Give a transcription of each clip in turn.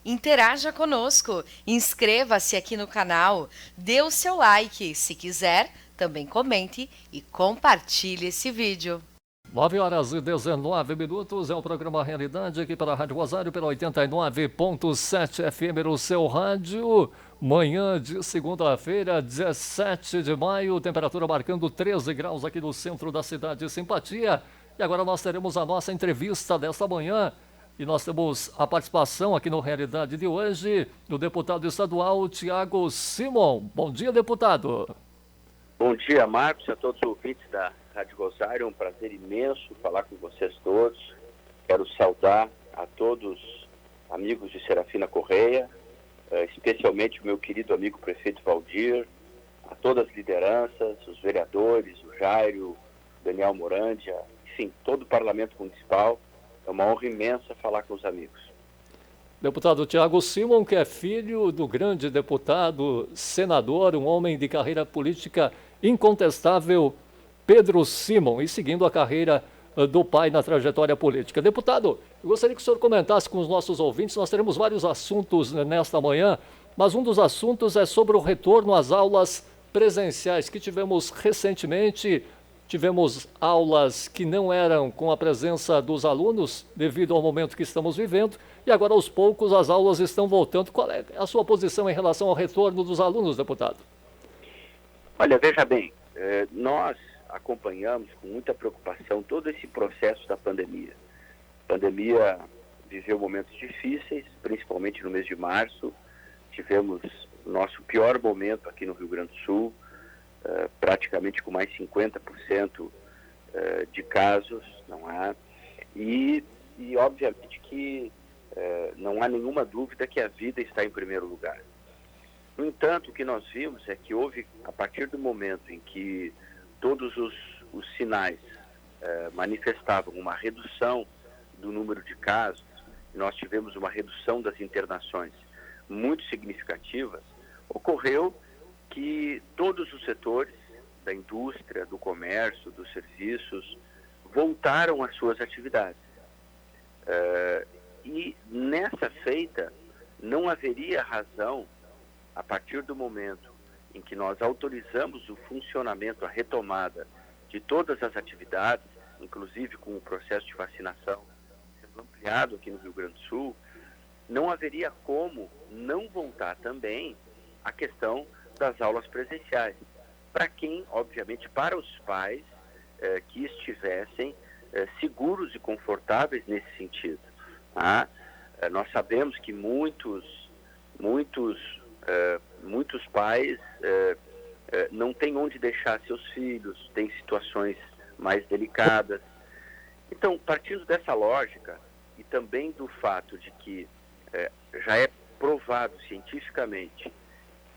Interaja conosco, inscreva-se aqui no canal, dê o seu like, se quiser, também comente e compartilhe esse vídeo. 9h19 é o programa Realidade aqui pela Rádio Rosário, pela 89.7 FM no seu rádio. Manhã de segunda-feira, 17 de maio, temperatura marcando 13 graus aqui no centro da cidade. Simpatia. E agora nós teremos a nossa entrevista desta manhã. E nós temos a participação aqui no Realidade de hoje do deputado estadual Tiago Simon. Bom dia, deputado. Bom dia, Marcos, a todos os ouvintes da Rádio Rosário. É um prazer imenso falar com vocês todos. Quero saudar a todos amigos de Serafina Correia, especialmente o meu querido amigo prefeito Valdir, a todas as lideranças, os vereadores, o Jairo, Daniel Morandia, enfim, todo o parlamento municipal. É uma honra imensa falar com os amigos. Deputado Tiago Simon, que é filho do grande deputado, senador, um homem de carreira política incontestável, Pedro Simon, e seguindo a carreira do pai na trajetória política. Deputado, eu gostaria que o senhor comentasse com os nossos ouvintes, nós teremos vários assuntos nesta manhã, mas um dos assuntos é sobre o retorno às aulas presenciais que tivemos recentemente. Tivemos aulas que não eram com a presença dos alunos, devido ao momento que estamos vivendo, e agora, aos poucos, as aulas estão voltando. Qual é a sua posição em relação ao retorno dos alunos, deputado? Olha, veja bem, nós acompanhamos com muita preocupação todo esse processo da pandemia. A pandemia viveu momentos difíceis, principalmente no mês de março. Tivemos o nosso pior momento aqui no Rio Grande do Sul, praticamente com mais 50% de casos, não há? E obviamente que não há nenhuma dúvida que a vida está em primeiro lugar. No entanto, o que nós vimos é que houve, a partir do momento em que todos os sinais manifestavam uma redução do número de casos, nós tivemos uma redução das internações muito significativas, ocorreu que todos os setores da indústria, do comércio, dos serviços, voltaram às suas atividades. E nessa feita, não haveria razão, a partir do momento em que nós autorizamos o funcionamento, a retomada de todas as atividades, inclusive com o processo de vacinação sendo ampliado aqui no Rio Grande do Sul, não haveria como não voltar também a questão das aulas presenciais. Para quem, obviamente, para os pais que estivessem seguros e confortáveis nesse sentido. Tá? Nós sabemos que muitos pais não têm onde deixar seus filhos, têm situações mais delicadas. Então, partindo dessa lógica e também do fato de que já é provado cientificamente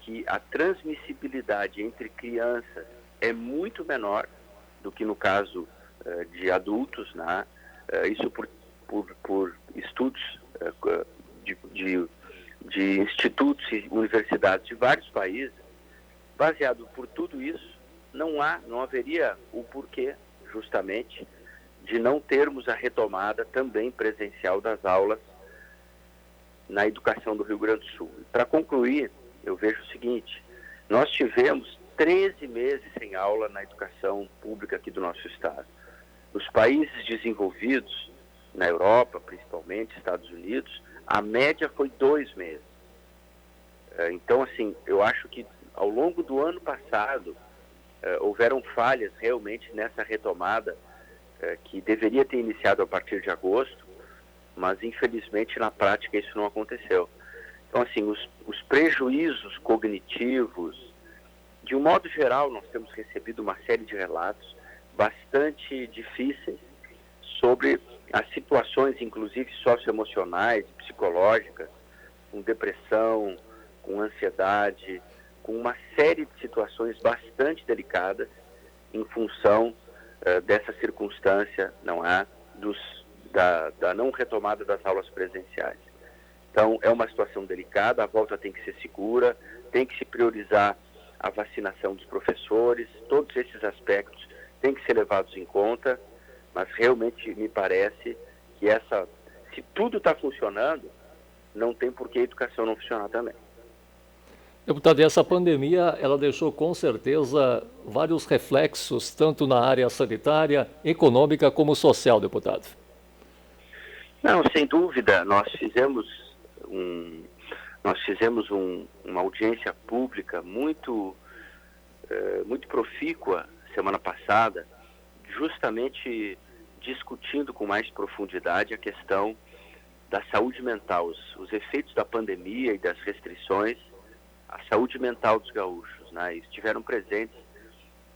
que a transmissibilidade entre crianças é muito menor do que no caso de adultos, né? Isso por estudos de institutos e universidades de vários países. Baseado por tudo isso, não haveria o porquê, justamente, de não termos a retomada também presencial das aulas na educação do Rio Grande do Sul. Para concluir, eu vejo o seguinte: nós tivemos 13 meses sem aula na educação pública aqui do nosso estado. Nos países desenvolvidos, na Europa principalmente, Estados Unidos, a média foi 2 meses. Então, assim, eu acho que ao longo do ano passado houveram falhas realmente nessa retomada que deveria ter iniciado a partir de agosto, mas infelizmente na prática isso não aconteceu. Então, assim, os prejuízos cognitivos, de um modo geral, nós temos recebido uma série de relatos bastante difíceis sobre as situações, inclusive socioemocionais, psicológicas, com depressão, com ansiedade, com uma série de situações bastante delicadas em função dessa circunstância, não é, da não retomada das aulas presenciais. Então, é uma situação delicada, a volta tem que ser segura, tem que se priorizar a vacinação dos professores, todos esses aspectos têm que ser levados em conta, mas realmente me parece que se tudo está funcionando, não tem por que a educação não funcionar também. Deputado, e essa pandemia, ela deixou com certeza vários reflexos, tanto na área sanitária, econômica, como social, deputado. Não, sem dúvida, nós fizemos uma audiência pública muito profícua semana passada, justamente discutindo com mais profundidade a questão da saúde mental, os efeitos da pandemia e das restrições à saúde mental dos gaúchos, né? E estiveram presentes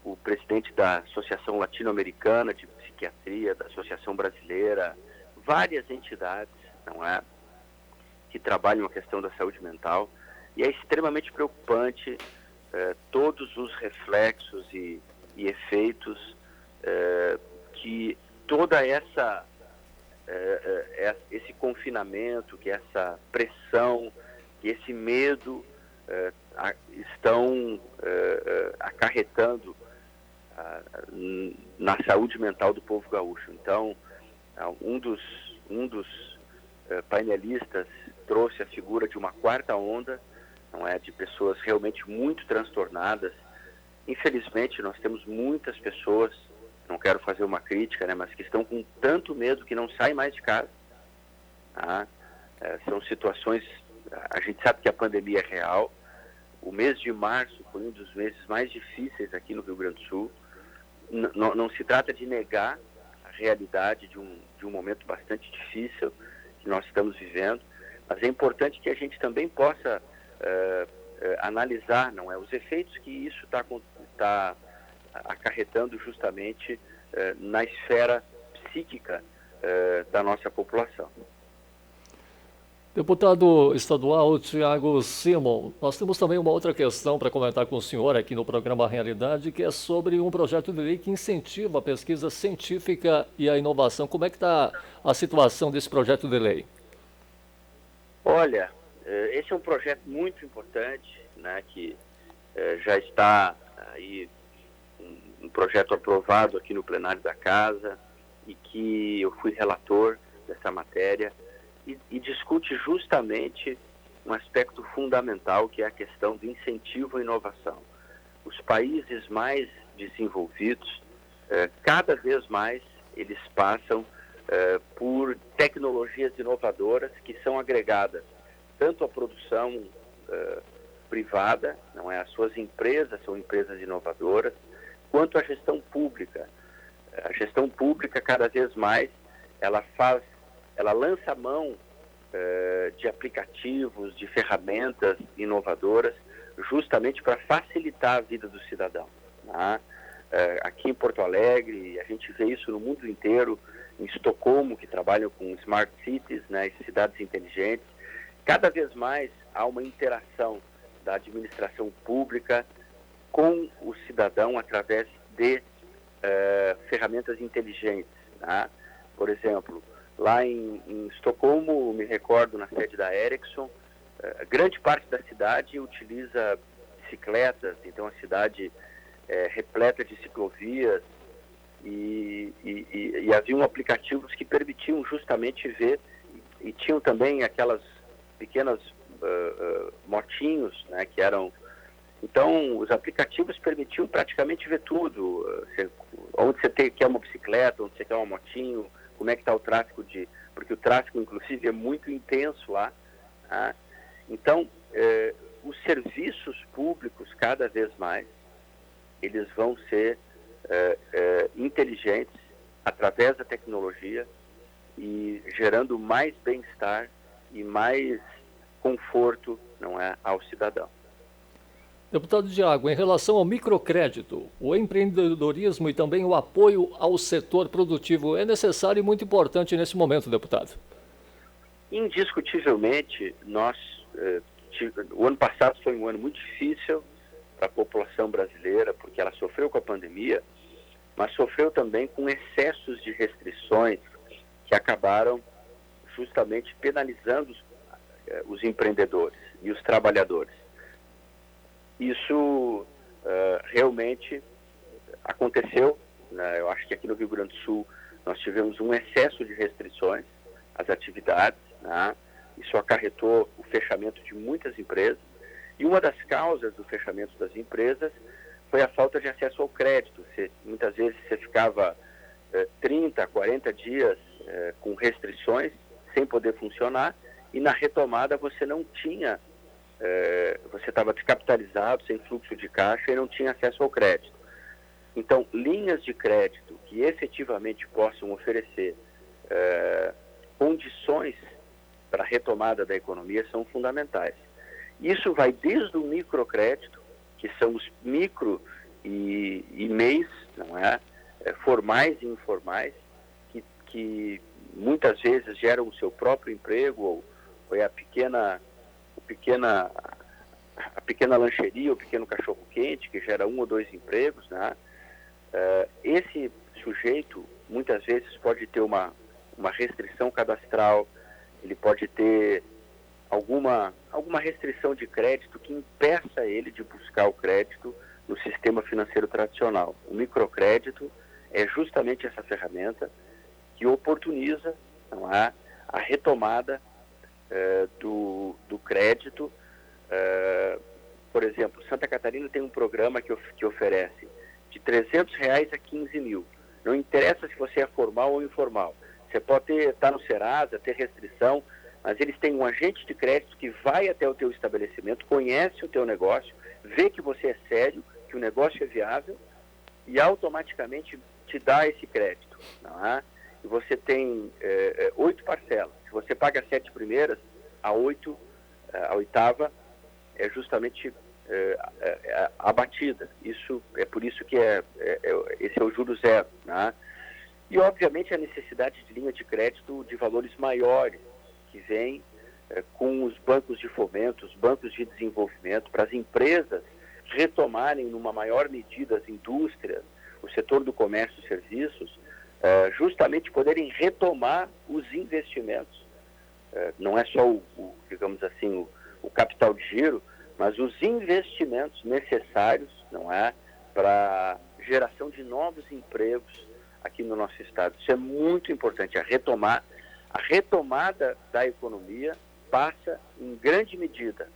o presidente da Associação Latino-Americana de Psiquiatria, da Associação Brasileira, várias entidades, não é, que trabalham a questão da saúde mental, e é extremamente preocupante todos os reflexos e efeitos que toda esse confinamento, que essa pressão, que esse medo estão acarretando na saúde mental do povo gaúcho. Então, um dos painelistas trouxe a figura de uma quarta onda, não é, de pessoas realmente muito transtornadas. Infelizmente, nós temos muitas pessoas, não quero fazer uma crítica, né, mas que estão com tanto medo que não saem mais de casa. Tá? São situações, a gente sabe que a pandemia é real. O mês de março foi um dos meses mais difíceis aqui no Rio Grande do Sul. Não se trata de negar a realidade de um momento bastante difícil que nós estamos vivendo, mas é importante que a gente também possa analisar, não é, os efeitos que isso está acarretando justamente na esfera psíquica da nossa população. Deputado estadual Tiago Simon, nós temos também uma outra questão para comentar com o senhor aqui no programa Realidade, que é sobre um projeto de lei que incentiva a pesquisa científica e a inovação. Como é que está a situação desse projeto de lei? Olha, esse é um projeto muito importante, né, que já está aí um projeto aprovado aqui no plenário da Casa e que eu fui relator dessa matéria. E discute justamente um aspecto fundamental, que é a questão do incentivo à inovação. Os países mais desenvolvidos, cada vez mais, eles passam por tecnologias inovadoras que são agregadas tanto à produção privada, não é? As suas empresas são empresas inovadoras, quanto à gestão pública. A gestão pública, cada vez mais, ela lança mão de aplicativos, de ferramentas inovadoras, justamente para facilitar a vida do cidadão. Né? Aqui em Porto Alegre, a gente vê isso no mundo inteiro, em Estocolmo, que trabalham com Smart Cities, né, cidades inteligentes. Cada vez mais há uma interação da administração pública com o cidadão através de ferramentas inteligentes. Né? Por exemplo, lá em Estocolmo, me recordo, na sede da Ericsson, grande parte da cidade utiliza bicicletas, então a cidade é repleta de ciclovias e haviam aplicativos que permitiam justamente ver, e tinham também aquelas pequenas motinhos, né, que eram... Então, os aplicativos permitiam praticamente ver tudo, onde você quer uma bicicleta, onde você quer uma motinho, como é que está o tráfego porque o tráfego, inclusive, é muito intenso lá. Tá? Então, os serviços públicos, cada vez mais, eles vão ser inteligentes através da tecnologia e gerando mais bem-estar e mais conforto, não é, ao cidadão. Deputado Tiago, em relação ao microcrédito, o empreendedorismo e também o apoio ao setor produtivo é necessário e muito importante nesse momento, deputado. Indiscutivelmente, o ano passado foi um ano muito difícil para a população brasileira, porque ela sofreu com a pandemia, mas sofreu também com excessos de restrições que acabaram justamente penalizando os empreendedores e os trabalhadores. Isso realmente aconteceu, né? Eu acho que aqui no Rio Grande do Sul nós tivemos um excesso de restrições às atividades, né? Isso acarretou o fechamento de muitas empresas. E uma das causas do fechamento das empresas foi a falta de acesso ao crédito. Muitas vezes você ficava 30, 40 dias com restrições, sem poder funcionar, e na retomada você não tinha, você estava descapitalizado, sem fluxo de caixa e não tinha acesso ao crédito. Então, linhas de crédito que efetivamente possam oferecer condições para a retomada da economia são fundamentais. Isso vai desde o microcrédito, que são os micro e MEIs, não é? Formais e informais, que muitas vezes geram o seu próprio emprego, ou é a pequena lancheria, o pequeno cachorro-quente, que gera 1 ou 2 empregos, né? Esse sujeito, muitas vezes, pode ter uma restrição cadastral, ele pode ter alguma restrição de crédito que impeça ele de buscar o crédito no sistema financeiro tradicional. O microcrédito é justamente essa ferramenta que oportuniza, não é, a retomada do crédito. Por exemplo, Santa Catarina tem um programa que oferece de R$300 a 15 mil. Não interessa se você é formal ou informal. Você pode estar no Serasa, ter restrição, mas eles têm um agente de crédito que vai até o teu estabelecimento, conhece o teu negócio, vê que você é sério, que o negócio é viável e automaticamente te dá esse crédito. Não é? E você tem 8 parcelas. Se você paga 7 primeiras, a 8ª é justamente abatida. Isso é por isso que esse é o juro zero. Né? E, obviamente, a necessidade de linha de crédito de valores maiores, que vem com os bancos de fomento, os bancos de desenvolvimento, para as empresas retomarem, numa maior medida, as indústrias, o setor do comércio e serviços, justamente poderem retomar os investimentos. Não é só digamos assim, o capital de giro, mas os investimentos necessários, não é, para geração de novos empregos aqui no nosso estado. Isso é muito importante. A retomada da economia passa, em grande medida,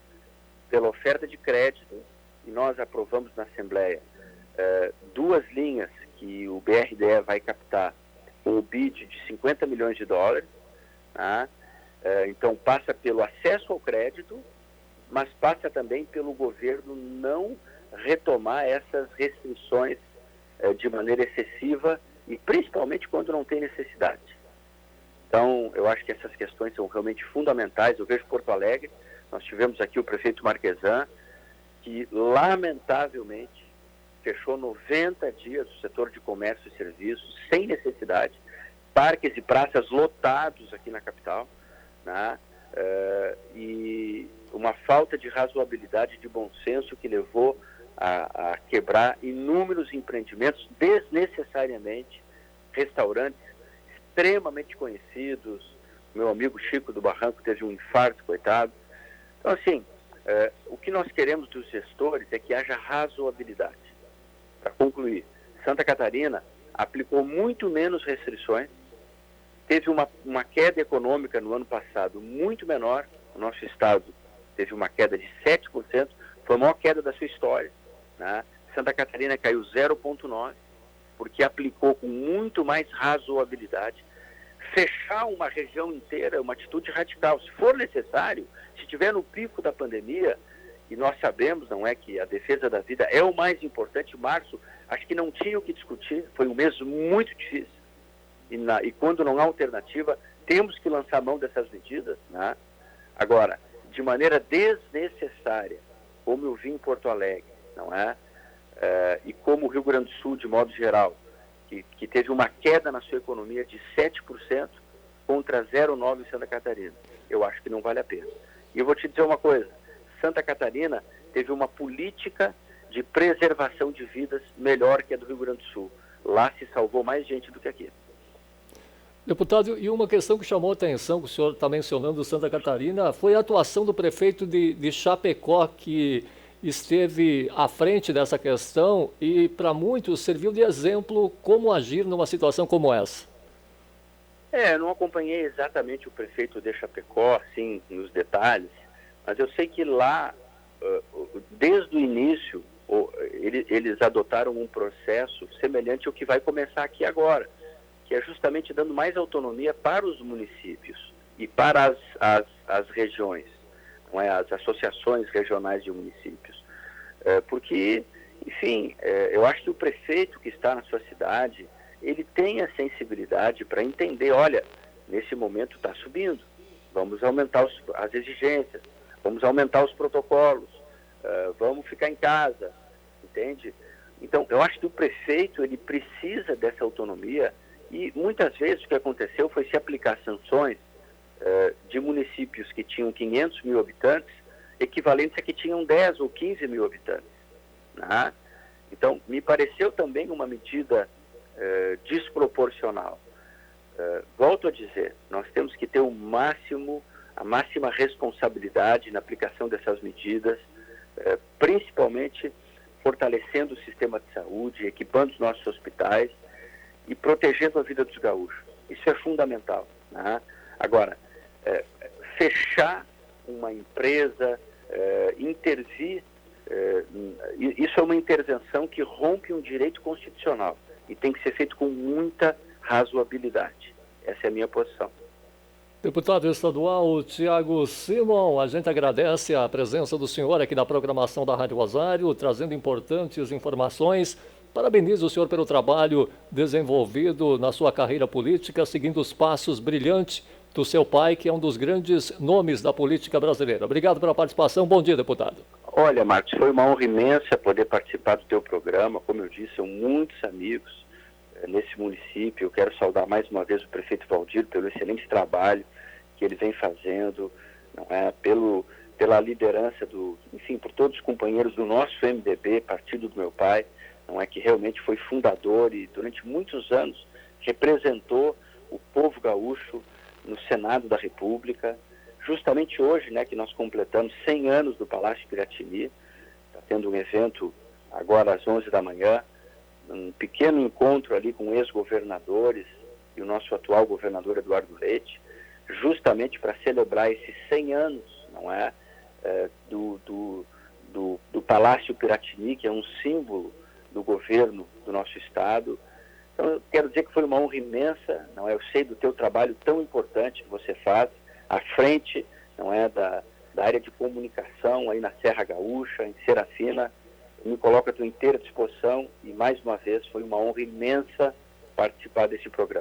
pela oferta de crédito, e nós aprovamos na Assembleia 2 linhas que o BRDE vai captar com o BID de $50 milhões, tá? Então passa pelo acesso ao crédito, mas passa também pelo governo não retomar essas restrições de maneira excessiva e principalmente quando não tem necessidade. Então, eu acho que essas questões são realmente fundamentais. Eu vejo Porto Alegre, nós tivemos aqui o prefeito Marquesan, que lamentavelmente fechou 90 dias o setor de comércio e serviços sem necessidade, parques e praças lotados aqui na capital, né? E uma falta de razoabilidade, de bom senso que levou a quebrar inúmeros empreendimentos desnecessariamente, restaurantes extremamente conhecidos. Meu amigo Chico do Barranco teve um infarto, coitado. Então, assim, o que nós queremos dos gestores é que haja razoabilidade. Para concluir, Santa Catarina aplicou muito menos restrições, teve uma queda econômica no ano passado muito menor. O nosso estado teve uma queda de 7%, foi a maior queda da sua história, né? Santa Catarina caiu 0,9%, porque aplicou com muito mais razoabilidade. Fechar uma região inteira é uma atitude radical. Se for necessário, se estiver no pico da pandemia, e nós sabemos, não é, que a defesa da vida é o mais importante. Março, acho que não tinha o que discutir, foi um mês muito difícil. E quando não há alternativa, temos que lançar mão dessas medidas, né? Agora, de maneira desnecessária, como eu vi em Porto Alegre, não é? E como o Rio Grande do Sul, de modo geral, que teve uma queda na sua economia de 7% contra 0,9% em Santa Catarina. Eu acho que não vale a pena. E eu vou te dizer uma coisa, Santa Catarina teve uma política de preservação de vidas melhor que a do Rio Grande do Sul. Lá se salvou mais gente do que aqui. Deputado, e uma questão que chamou a atenção, que o senhor está mencionando Santa Catarina, foi a atuação do prefeito de Chapecó, que esteve à frente dessa questão e, para muitos, serviu de exemplo como agir numa situação como essa. Não acompanhei exatamente o prefeito de Chapecó, assim, nos detalhes, mas eu sei que lá, desde o início, eles adotaram um processo semelhante ao que vai começar aqui agora, que é justamente dando mais autonomia para os municípios e para as regiões, não é? As associações regionais de municípios. Porque, enfim, eu acho que o prefeito que está na sua cidade, ele tem a sensibilidade para entender, olha, nesse momento está subindo, vamos aumentar as exigências, vamos aumentar os protocolos, vamos ficar em casa, entende? Então, eu acho que o prefeito, ele precisa dessa autonomia e muitas vezes o que aconteceu foi se aplicar sanções de municípios que tinham 500 mil habitantes, equivalentes a que tinham 10 ou 15 mil habitantes. Né? Então, me pareceu também uma medida desproporcional. Volto a dizer, nós temos que ter a máxima responsabilidade na aplicação dessas medidas, principalmente fortalecendo o sistema de saúde, equipando os nossos hospitais e protegendo a vida dos gaúchos. Isso é fundamental. Né? Agora, fechar uma empresa, intervir, isso é uma intervenção que rompe um direito constitucional e tem que ser feito com muita razoabilidade. Essa é a minha posição. Deputado estadual Tiago Simon, a gente agradece a presença do senhor aqui na programação da Rádio Rosário, trazendo importantes informações. Parabenizo o senhor pelo trabalho desenvolvido na sua carreira política, seguindo os passos brilhantes do seu pai, que é um dos grandes nomes da política brasileira. Obrigado pela participação. Bom dia, deputado. Olha, Marcos, foi uma honra imensa poder participar do teu programa. Como eu disse, são muitos amigos nesse município. Eu quero saudar mais uma vez o prefeito Valdir pelo excelente trabalho que ele vem fazendo, não é? Pela liderança por todos os companheiros do nosso MDB, partido do meu pai, não é, que realmente foi fundador e durante muitos anos representou o povo gaúcho no Senado da República. Justamente hoje, né, que nós completamos 100 anos do Palácio Piratini, está tendo um evento agora às 11 da manhã, um pequeno encontro ali com ex-governadores e o nosso atual governador Eduardo Leite, justamente para celebrar esses 100 anos, não é, do Palácio Piratini, que é um símbolo do governo do nosso estado. Então, eu quero dizer que foi uma honra imensa, não é? Eu sei do teu trabalho tão importante que você faz à frente, não é, da área de comunicação aí na Serra Gaúcha, em Serafina. Eu me coloco à tua inteira disposição e, mais uma vez, foi uma honra imensa participar desse programa.